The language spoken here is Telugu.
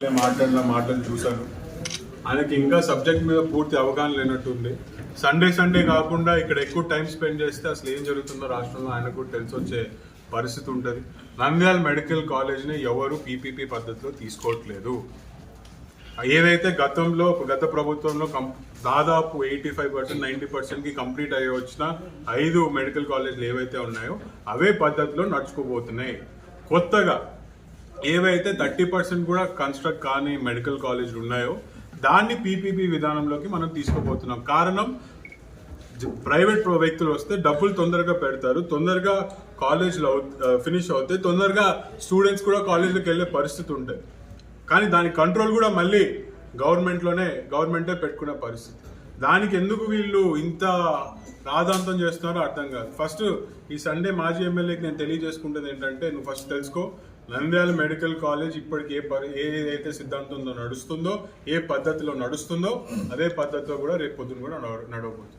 మాట్లాడిన మాటలు చూశాను. ఆయనకి ఇంకా సబ్జెక్ట్ మీద పూర్తి అవగాహన లేనట్టుంది. సండే కాకుండా ఇక్కడ ఎక్కువ టైం స్పెండ్ చేస్తే అసలు ఏం జరుగుతుందో రాష్ట్రంలో ఆయనకు కూడా తెలిసి వచ్చే పరిస్థితి ఉంటుంది. నంద్యాల మెడికల్ కాలేజ్ని ఎవరు పీపీపీ పద్ధతిలో తీసుకోవట్లేదు. ఏదైతే గత ప్రభుత్వంలో దాదాపు 85% 90%కి కంప్లీట్ అయ్యి వచ్చిన 5 మెడికల్ కాలేజీలు ఏవైతే ఉన్నాయో అవే పద్ధతిలో నడుచుకోబోతున్నాయి. కొత్తగా ఏవైతే 30% కూడా కన్స్ట్రక్ట్ కాని మెడికల్ కాలేజీలు ఉన్నాయో దాన్ని పీపీపీ విధానంలోకి మనం తీసుకోబోతున్నాం. కారణం, ప్రైవేట్ వ్యక్తులు వస్తే డబ్బులు తొందరగా పెడతారు, తొందరగా కాలేజ్లో ఫినిష్ అవుతాయి, తొందరగా స్టూడెంట్స్ కూడా కాలేజీకి వెళ్ళే పరిస్థితి ఉంటుంది. కానీ దాని కంట్రోల్ కూడా మళ్ళీ గవర్నమెంటే పెట్టుకునే పరిస్థితి. దానికి ఎందుకు వీళ్ళు ఇంత రాద్ధాంతం చేస్తున్నారో అర్థం కాదు. ఫస్ట్ ఈ సండే మాజీ ఎమ్మెల్యేకి నేను తెలియజేసుకుంటుంది ఏంటంటే, నువ్వు ఫస్ట్ తెలుసుకో, నంద్యాల మెడికల్ కాలేజ్ ఇప్పటికి ఏదైతే సిద్ధాంతంలో నడుస్తుందో, ఏ పద్ధతిలో నడుస్తుందో అదే పద్ధతిలో కూడా రేపు పొద్దున కూడా నడవబోతుంది.